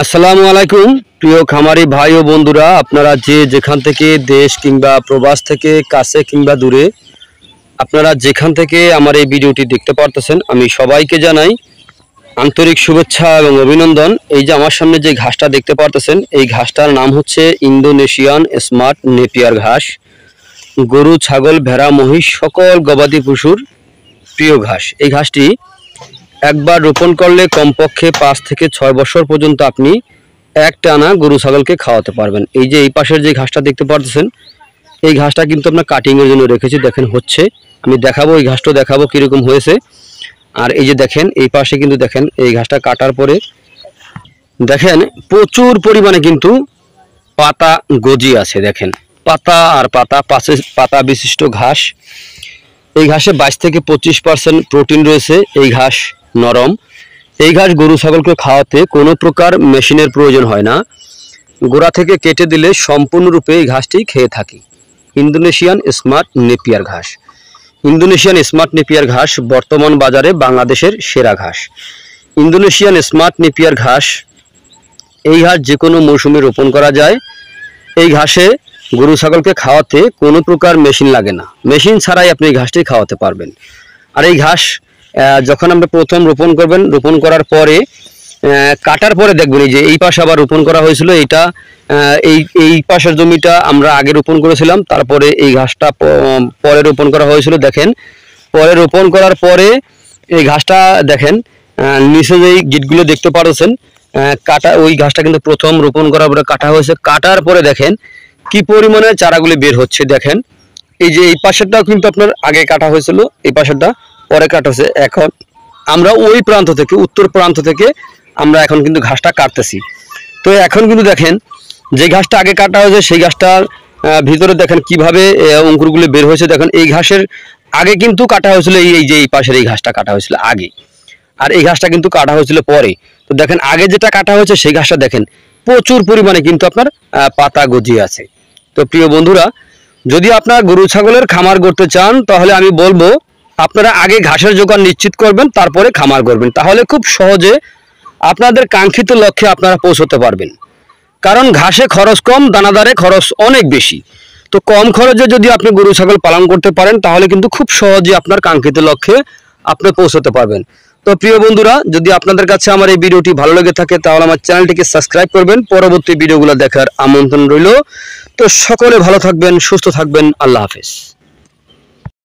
আসসালামু আলাইকুম প্রিয় খামারি ভাই ও বন্ধুরা, আপনারা যে যেখান থেকে দেশ কিংবা প্রবাস থেকে কাছে কিংবা দূরে আপনারা যেখান থেকে আমার এই ভিডিওটি দেখতে পারতেছেন, আমি সবাইকে জানাই আন্তরিক শুভেচ্ছা এবং অভিনন্দন। এই যে আমার সামনে যে ঘাসটা দেখতে পারতেছেন, এই ঘাসটার নাম হচ্ছে ইন্দোনেশিয়ান স্মার্ট নেপিয়ার ঘাস। গরু, ছাগল, ভেড়া, মহিষ সকল গবাদি পশুর প্রিয় ঘাস। এই ঘাসটি একবার রোপণ করলে কমপক্ষে 5 থেকে 6 বছর পর্যন্ত আপনি একটানা গরু ছাগলকে খাওয়াতে পারবেন। এই যে এই পাশের যে ঘাসটা দেখতে পাচ্ছেন, এই ঘাসটা কিন্তু আপনার কাটিংয়ের জন্য রেখেছি। দেখেন হচ্ছে, আমি দেখাবো এই ঘাসটা দেখাবো কীরকম হয়েছে। আর এই যে দেখেন এই পাশে কিন্তু দেখেন এই ঘাসটা কাটার পরে দেখেন প্রচুর পরিমাণে কিন্তু পাতা গজি আছে। দেখেন পাতা আর পাতা, পাশে পাতা বিশিষ্ট ঘাস। এই ঘাসে 22 থেকে 25% প্রোটিন রয়েছে। এই ঘাস নরম। এই ঘাস গরু ছাগলকে খাওয়াতে কোনো প্রকার মেশিনের প্রয়োজন হয় না। গোড়া থেকে কেটে দিলে সম্পূর্ণরূপে এই ঘাসটি খেয়ে থাকি। ইন্দোনেশিয়ান স্মার্ট নেপিয়ার ঘাস। ইন্দোনেশিয়ান স্মার্ট নেপিয়ার ঘাস বর্তমান বাজারে বাংলাদেশের সেরা ঘাস। ইন্দোনেশিয়ান স্মার্ট নেপিয়ার ঘাস, এই ঘাস যে কোনো মৌসুমে রোপণ করা যায়। এই ঘাসে গরু ছাগলকে খাওয়াতে কোনো প্রকার মেশিন লাগে না। মেশিন ছাড়াই আপনি এই ঘাসটি খাওয়াতে পারবেন। আর এই ঘাস যখন আমরা প্রথম রোপণ করবেন, রোপণ করার পরে কাটার পরে দেখবেন এই যে এই পাশে আবার রোপণ করা হয়েছিল। এইটা এই পাশের জমিটা আমরা আগে রোপণ করেছিলাম, তারপরে এই ঘাসটা পরে রোপণ করা হয়েছিল। দেখেন পরে রোপণ করার পরে এই ঘাসটা দেখেন নিচে যেই গিটগুলো দেখতে পাচ্ছেন কাটা, ওই ঘাসটা কিন্তু প্রথম রোপণ করার পরে কাটা হয়েছে। কাটার পরে দেখেন কি পরিমাণে চারাগুলি বের হচ্ছে। দেখেন এই যে এই পাশেরটাও কিন্তু আপনার আগে কাটা হয়েছিল, এই পাশেরটা পরে কাটা হয়েছে। এখন আমরা ওই প্রান্ত থেকে, উত্তর প্রান্ত থেকে আমরা এখন কিন্তু ঘাসটা কাটতেছি। তো এখন কিন্তু দেখেন যে ঘাসটা আগে কাটা হয়েছে সেই ঘাসটার ভিতরে দেখেন কিভাবে অঙ্কুরগুলি বের হয়েছে। দেখেন এই ঘাসের আগে কিন্তু কাটা হয়েছিল, এই যে এই পাশের এই ঘাসটা কাটা হয়েছিল আগে, আর এই ঘাসটা কিন্তু কাটা হয়েছিল পরে। তো দেখেন আগে যেটা কাটা হয়েছে সেই ঘাসটা দেখেন প্রচুর পরিমাণে কিন্তু আপনার পাতা গজিয়ে আছে। তো প্রিয় বন্ধুরা, যদি আপনার গরু ছাগলের খামার করতে চান তাহলে আমি বলবো আপনারা আগে ঘাসের জোগান নিশ্চিত করবেন, তারপরে খামার করবেন। তাহলে খুব সহজে আপনাদের কাঙ্ক্ষিত লক্ষ্যে আপনারা পৌঁছতে পারবেন। কারণ ঘাসে খরচ কম, দানাদারে খরচ অনেক বেশি। তো কম খরচে যদি আপনি গরু ছাগল পালন করতে পারেন তাহলে কিন্তু খুব সহজে আপনার কাঙ্ক্ষিত লক্ষ্যে আপনি পৌঁছতে পারবেন। তো প্রিয় বন্ধুরা, যদি আপনাদের কাছে আমার এই ভিডিওটি ভালো লেগে থাকে তাহলে আমার চ্যানেলটিকে সাবস্ক্রাইব করবেন। পরবর্তী ভিডিওগুলো দেখার আমন্ত্রণ রইল। তো সকলে ভালো থাকবেন, সুস্থ থাকবেন। আল্লাহ হাফেজ।